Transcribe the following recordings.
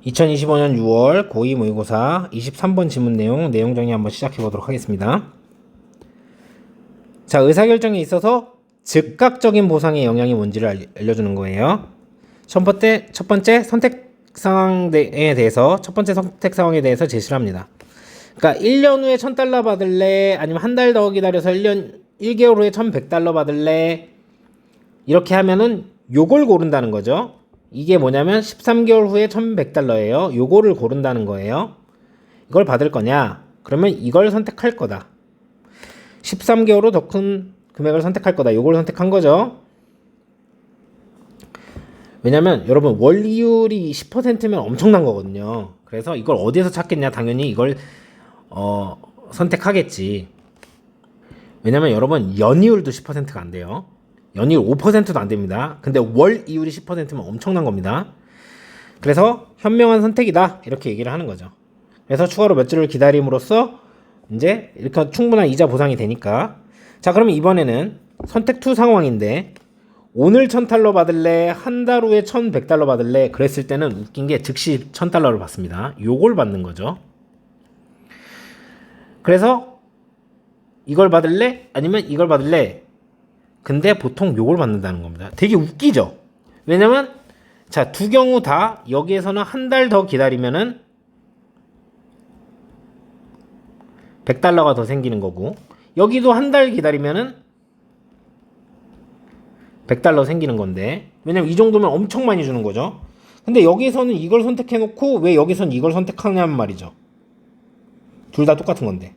2025년 6월 고2 모의고사 23번 지문 내용 정리 한번 시작해 보도록 하겠습니다. 자, 의사결정에 있어서 즉각적인 보상의 영향이 뭔지를 알려주는 거예요. 첫 번째 선택 상황에 대해서 제시를 합니다. 그러니까 1년 후에 $1,000 받을래? 아니면 한 달 더 기다려서 1개월 후에 $1,100 받을래? 이렇게 하면은 요걸 고른다는 거죠. 이게 뭐냐면 13개월 후에 $1,100예요. 요거를 고른다는 거예요. 이걸 받을 거냐? 그러면 이걸 선택할 거다. 13개월 후 더 큰 금액을 선택할 거다. 요걸 선택한 거죠. 왜냐면 여러분 월이율이 10%면 엄청난 거거든요. 그래서 이걸 어디에서 찾겠냐? 당연히 이걸 선택하겠지. 왜냐면 여러분 연이율도 10%가 안 돼요. 연이율 5%도 안 됩니다. 근데 월 이율이 10%면 엄청난 겁니다. 그래서 현명한 선택이다 이렇게 얘기를 하는 거죠. 그래서 추가로 몇 주를 기다림으로써 이제 이렇게 충분한 이자 보상이 되니까. 자, 그러면 이번에는 선택 2 상황인데 오늘 $1,000 받을래? 한 달 후에 $1,100 받을래? 그랬을 때는 웃긴 게 즉시 $1,000를 받습니다. 요걸 받는 거죠. 그래서 이걸 받을래? 아니면 이걸 받을래? 근데 보통 요걸 받는다는 겁니다. 되게 웃기죠? 왜냐면 자, 두 경우 다 여기에서는 한 달 더 기다리면은 $100가 더 생기는 거고, 여기도 한 달 기다리면은 $100 생기는 건데, 왜냐면 이 정도면 엄청 많이 주는 거죠. 근데 여기서는 이걸 선택해 놓고 왜 여기서는 이걸 선택하냐는 말이죠. 둘 다 똑같은 건데.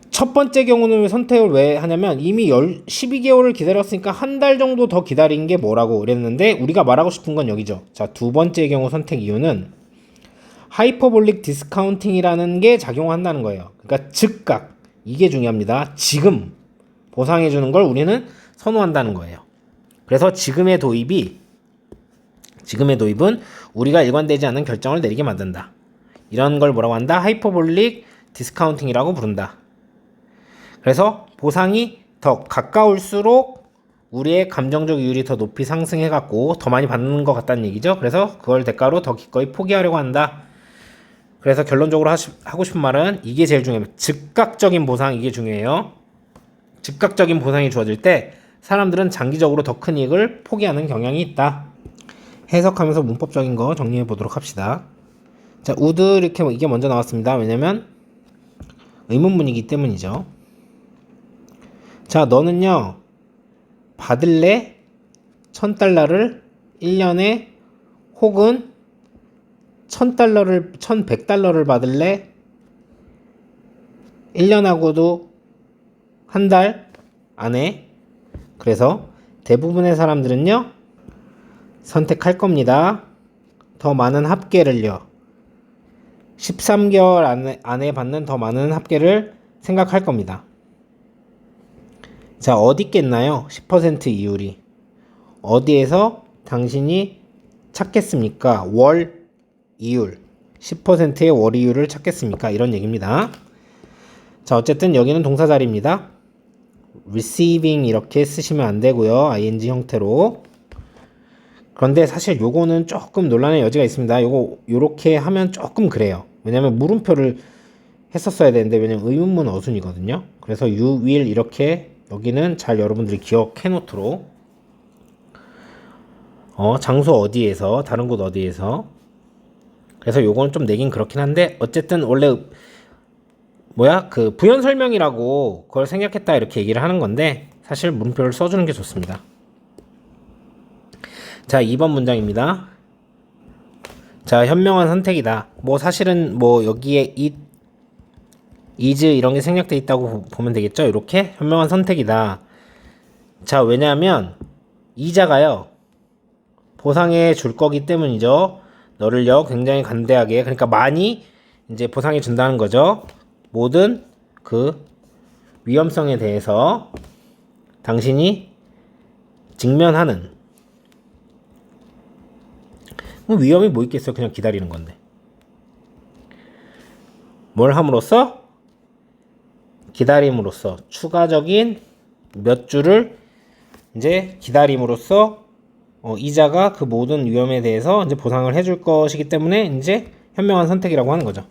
첫 번째 경우는 선택을 왜 하냐면 이미 12개월을 기다렸으니까 한 달 정도 더 기다린 게 뭐라고 그랬는데, 우리가 말하고 싶은 건 여기죠. 자, 두 번째 경우 선택 이유는 하이퍼볼릭 디스카운팅이라는 게 작용한다는 거예요. 그러니까 즉각, 이게 중요합니다. 지금 보상해 주는 걸 우리는 선호한다는 거예요. 그래서 지금의 도입은 우리가 일관되지 않은 결정을 내리게 만든다. 이런 걸 뭐라고 한다? 하이퍼볼릭 디스카운팅이라고 부른다. 그래서 보상이 더 가까울수록 우리의 감정적 이율이 더 높이 상승해갖고 더 많이 받는 것 같다는 얘기죠. 그래서 그걸 대가로 더 기꺼이 포기하려고 한다. 그래서 결론적으로 하고 싶은 말은 이게 제일 중요해요. 즉각적인 보상, 이게 중요해요. 즉각적인 보상이 주어질 때 사람들은 장기적으로 더 큰 이익을 포기하는 경향이 있다. 해석하면서 문법적인 거 정리해 보도록 합시다. 자, would 이렇게 이게 먼저 나왔습니다. 왜냐면 의문문이기 때문이죠. 자, 너는요 받을래? $1,000를 1년에, 혹은 $1,100를 받을래? 1년하고도 한 달 안에. 그래서 대부분의 사람들은요 선택할 겁니다. 더 많은 합계를요. 13개월 안에 받는 더 많은 합계를 생각할 겁니다. 자, 어디 있겠나요? 10% 이율이 어디에서 당신이 찾겠습니까? 월 이율, 10%의 월 이율을 찾겠습니까? 이런 얘기입니다. 자, 어쨌든 여기는 동사 자리입니다. receiving 이렇게 쓰시면 안 되고요. ing 형태로. 그런데 사실 요거는 조금 논란의 여지가 있습니다. 요렇게 하면 조금 그래요. 왜냐면 물음표를 했었어야 되는데, 왜냐면 의문문 어순이거든요. 그래서 you will 이렇게, 여기는 잘 여러분들이 기억해 놓도록. 장소 어디에서, 다른 곳 어디에서. 그래서 요거는 좀 내긴 그렇긴 한데, 어쨌든 원래 그 부연 설명이라고 그걸 생략했다 이렇게 얘기를 하는 건데, 사실 물음표를 써주는 게 좋습니다. 자, 2번 문장입니다. 자, 현명한 선택이다. 사실은 여기에 it, is 이런 게 생략돼 있다고 보면 되겠죠. 이렇게 현명한 선택이다. 자, 왜냐하면 이자가요 보상해 줄 거기 때문이죠. 너를요 굉장히 간대하게, 그러니까 많이 이제 보상해 준다는 거죠. 모든 그 위험성에 대해서 당신이 직면하는, 위험이 뭐 있겠어요. 그냥 기다리는 건데. 뭘 함으로써? 기다림으로써, 추가적인 몇 주를 이제 기다림으로써 이자가 그 모든 위험에 대해서 이제 보상을 해줄 것이기 때문에 이제 현명한 선택이라고 하는 거죠.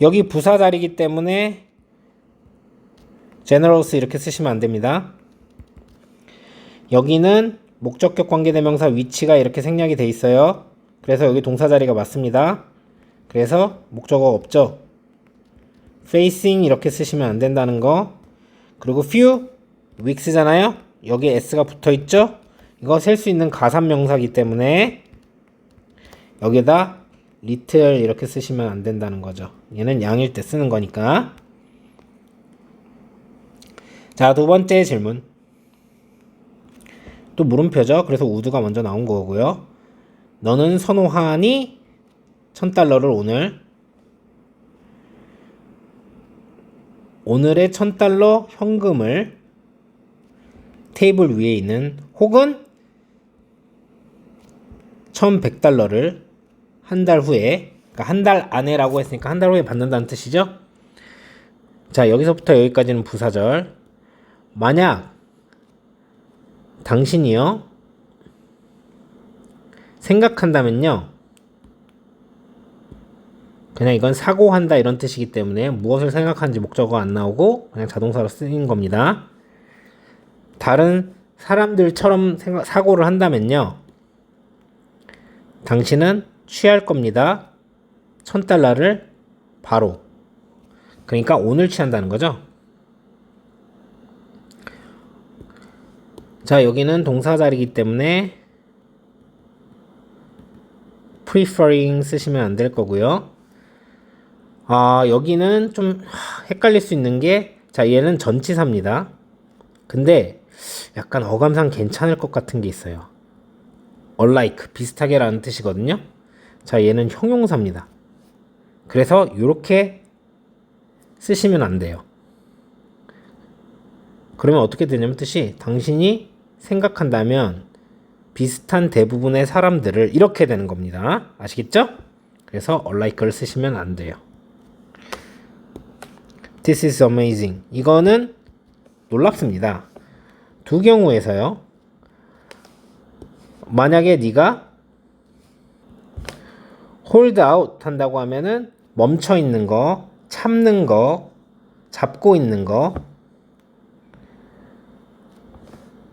여기 부사 자리이기 때문에 generous 이렇게 쓰시면 안 됩니다. 여기는 목적격 관계대명사 위치가 이렇게 생략이 돼 있어요. 그래서 여기 동사 자리가 맞습니다. 그래서 목적어 없죠. facing 이렇게 쓰시면 안 된다는 거. 그리고 few weeks잖아요. 여기에 s가 붙어 있죠. 이거 셀 수 있는 가산명사기 때문에 여기다 little 이렇게 쓰시면 안 된다는 거죠. 얘는 양일 때 쓰는 거니까. 자, 두 번째 질문. 또 물음표죠. 그래서 would가 먼저 나온 거고요. 너는 선호하니 $1000를 오늘의 $1000 현금을 테이블 위에 있는 혹은 $1100를 한 달 후에, 그러니까 한 달 안에라고 했으니까 한 달 후에 받는다는 뜻이죠. 자, 여기서부터 여기까지는 부사절. 만약 당신이요 생각한다면요, 그냥 이건 사고한다 이런 뜻이기 때문에 무엇을 생각하는지 목적어가 안 나오고 그냥 자동사로 쓰인 겁니다. 다른 사람들처럼 사고를 한다면요, 당신은 취할 겁니다. $1000를 바로. 그러니까 오늘 취한다는 거죠. 자, 여기는 동사 자리이기 때문에 preferring 쓰시면 안 될 거고요. 여기는 좀 헷갈릴 수 있는 게, 자, 얘는 전치사입니다. 근데 약간 어감상 괜찮을 것 같은 게 있어요. alike, 비슷하게 라는 뜻이거든요. 자, 얘는 형용사입니다. 그래서 이렇게 쓰시면 안 돼요. 그러면 어떻게 되냐면 뜻이, 당신이 생각한다면 비슷한 대부분의 사람들을, 이렇게 되는 겁니다. 아시겠죠? 그래서 unlike를 쓰시면 안 돼요. This is amazing. 이거는 놀랍습니다. 두 경우에서요. 만약에 네가 hold out 한다고 하면은 멈춰 있는 거, 참는 거, 잡고 있는 거,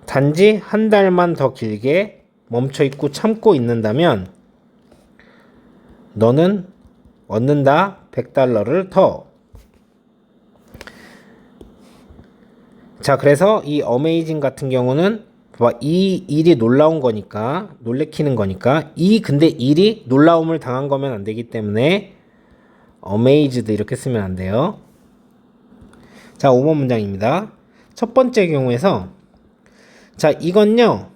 단지 한 달만 더 길게 멈춰 있고 참고 있는다면 너는 얻는다 $100를 더. 자, 그래서 이 amazing 같은 경우는 이 일이 놀라운 거니까, 놀래키는 거니까, 근데 일이 놀라움을 당한 거면 안 되기 때문에 amazed 이렇게 쓰면 안 돼요. 자, 5번 문장입니다. 첫 번째 경우에서, 자, 이건요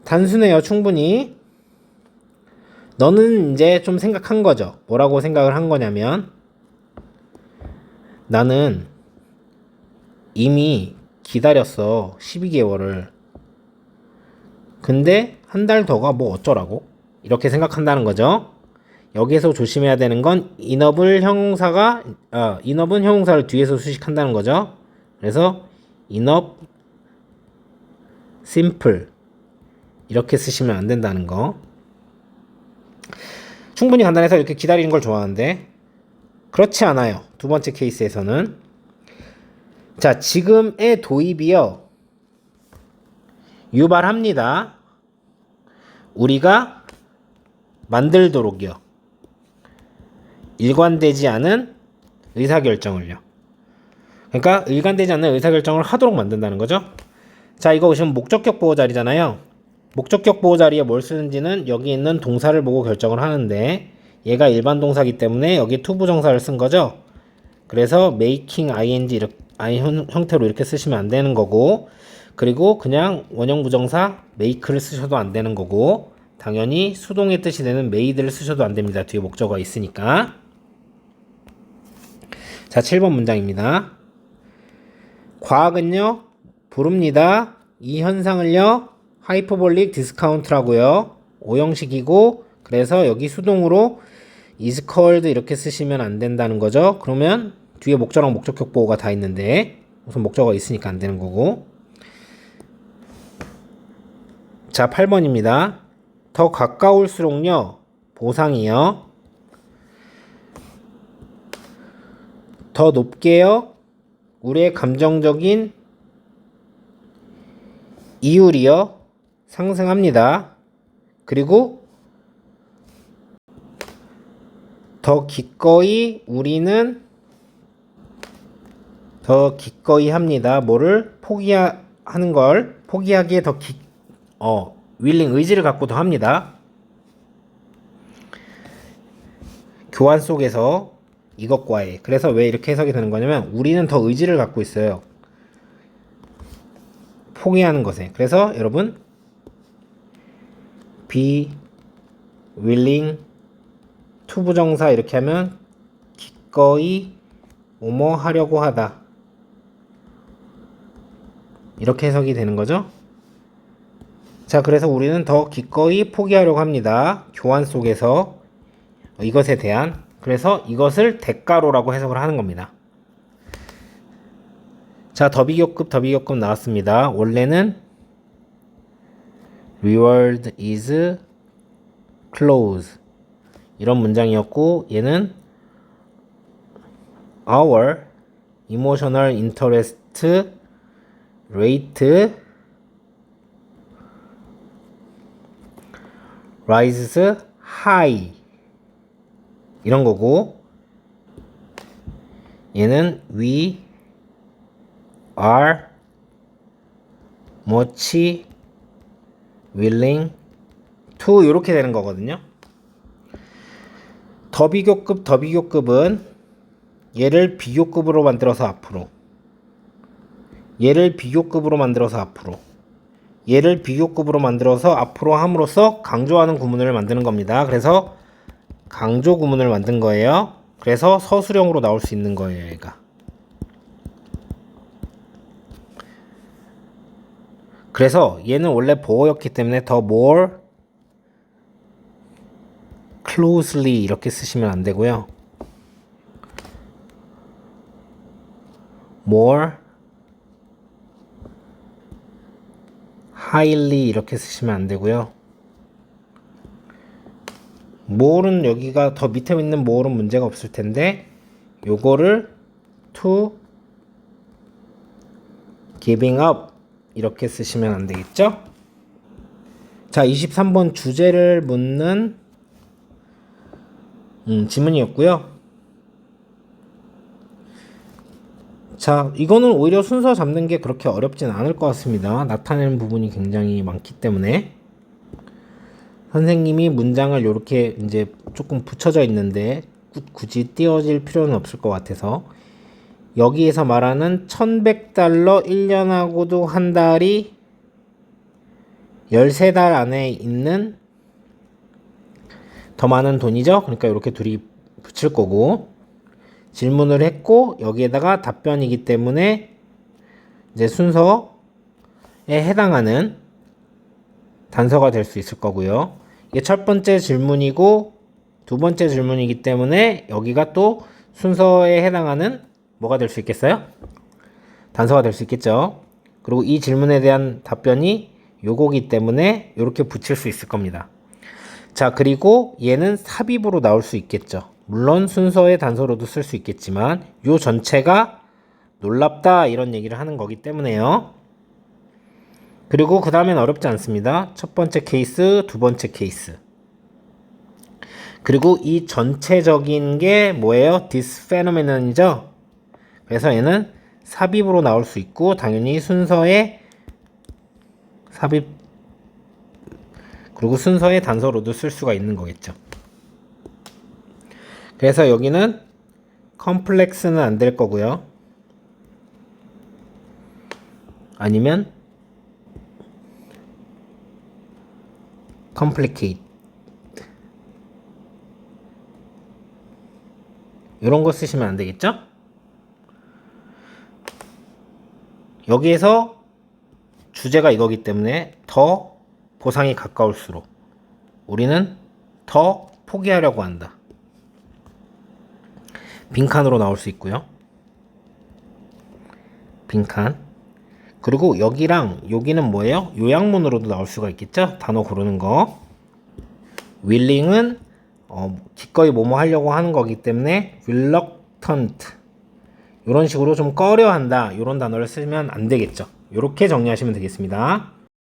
단순해요. 충분히. 너는 이제 좀 생각한 거죠. 뭐라고 생각을 한 거냐면, 나는 이미 기다렸어 12개월을. 근데 한 달 더가 뭐 어쩌라고? 이렇게 생각한다는 거죠. 여기에서 조심해야 되는 건 in업은 형용사를 뒤에서 수식한다는 거죠. 그래서 in업 simple 이렇게 쓰시면 안 된다는 거. 충분히 간단해서 이렇게 기다리는 걸 좋아하는데 그렇지 않아요. 두 번째 케이스에서는. 자, 지금의 도입이요 유발합니다. 우리가 만들도록요. 일관되지 않은 의사결정을요. 그러니까 일관되지 않는 의사결정을 하도록 만든다는 거죠. 자, 이거 보시면 목적격 보호 자리잖아요. 목적격 보호 자리에 뭘 쓰는지는 여기 있는 동사를 보고 결정을 하는데, 얘가 일반 동사기 때문에 여기 투부정사를 쓴 거죠. 그래서 making ing 이렇게 형태로 이렇게 쓰시면 안 되는 거고, 그리고 그냥 원형 부정사 make를 쓰셔도 안 되는 거고, 당연히 수동의 뜻이 되는 made를 쓰셔도 안 됩니다. 뒤에 목적어가 있으니까. 자, 7번 문장입니다. 과학은요 부릅니다. 이 현상을요 하이퍼볼릭 디스카운트라고요. 오형식이고, 그래서 여기 수동으로 is called 이렇게 쓰시면 안 된다는 거죠. 그러면 뒤에 목적어랑 목적격 보호가 다 있는데 우선 목적어가 있으니까 안 되는 거고. 자, 8번입니다. 더 가까울수록요, 보상이요. 더 높게요, 우리의 감정적인 이율이요, 상승합니다. 그리고 더 기꺼이 우리는 더 기꺼이 합니다. 뭐를 포기하는 걸 포기하기에 더 willing 의지를 갖고 더 합니다. 교환 속에서 이것과의 그래서 왜 이렇게 해석이 되는 거냐면 우리는 더 의지를 갖고 있어요. 포기하는 것에. 그래서 여러분 be willing to 부정사 이렇게 하면 기꺼이 뭐뭐 하려고 하다. 이렇게 해석이 되는 거죠. 자, 그래서 우리는 더 기꺼이 포기하려고 합니다. 교환 속에서 이것에 대한. 그래서 이것을 대가로라고 해석을 하는 겁니다. 자, 더비교급 나왔습니다. 원래는 reward is close 이런 문장이었고 얘는 our emotional interest rate rises high 이런 거고 얘는 we are much willing to 이렇게 되는 거거든요. 더비교급은 얘를 비교급으로 만들어서 앞으로 얘를 비교급으로 만들어서 함으로써 강조하는 구문을 만드는 겁니다. 그래서 강조 구문을 만든 거예요. 그래서 서술형으로 나올 수 있는 거예요, 얘가. 그래서 얘는 원래 보어였기 때문에 더 more closely 이렇게 쓰시면 안 되고요. more highly 이렇게 쓰시면 안 되고요. more는 여기가 더 밑에 있는 more는 문제가 없을 텐데 요거를 to giving up 이렇게 쓰시면 안 되겠죠? 자, 23번 주제를 묻는 지문이었고요. 자, 이거는 오히려 순서 잡는 게 그렇게 어렵진 않을 것 같습니다. 나타내는 부분이 굉장히 많기 때문에 선생님이 문장을 이렇게 이제 조금 붙여져 있는데 굳이 띄워질 필요는 없을 것 같아서 여기에서 말하는 $1,100 1년하고도 한 달이 13달 안에 있는 더 많은 돈이죠. 그러니까 이렇게 둘이 붙일 거고 질문을 했고 여기에다가 답변이기 때문에 이제 순서에 해당하는 단서가 될 수 있을 거고요. 이게 첫 번째 질문이고 두 번째 질문이기 때문에 여기가 또 순서에 해당하는 뭐가 될 수 있겠어요? 단서가 될 수 있겠죠. 그리고 이 질문에 대한 답변이 요거기 때문에 이렇게 붙일 수 있을 겁니다. 자, 그리고 얘는 삽입으로 나올 수 있겠죠. 물론 순서의 단서로도 쓸 수 있겠지만 요 전체가 놀랍다 이런 얘기를 하는 거기 때문에요. 그리고 그 다음엔 어렵지 않습니다. 첫 번째 케이스, 두 번째 케이스. 그리고 이 전체적인 게 뭐예요? This phenomenon이죠. 그래서 얘는 삽입으로 나올 수 있고 당연히 순서의 삽입 그리고 순서의 단서로도 쓸 수가 있는 거겠죠. 그래서 여기는 컴플렉스는 안 될 거고요. 아니면 complicate 이런 거 쓰시면 안 되겠죠? 여기에서 주제가 이거기 때문에 더 보상이 가까울수록 우리는 더 포기하려고 한다. 빈칸으로 나올 수 있고요. 빈칸. 그리고 여기랑 여기는 뭐예요? 요약문으로도 나올 수가 있겠죠? 단어 고르는 거. willing은 기꺼이 뭐뭐 하려고 하는 거기 때문에 reluctant 이런 식으로 좀 꺼려한다 이런 단어를 쓰면 안 되겠죠. 이렇게 정리하시면 되겠습니다.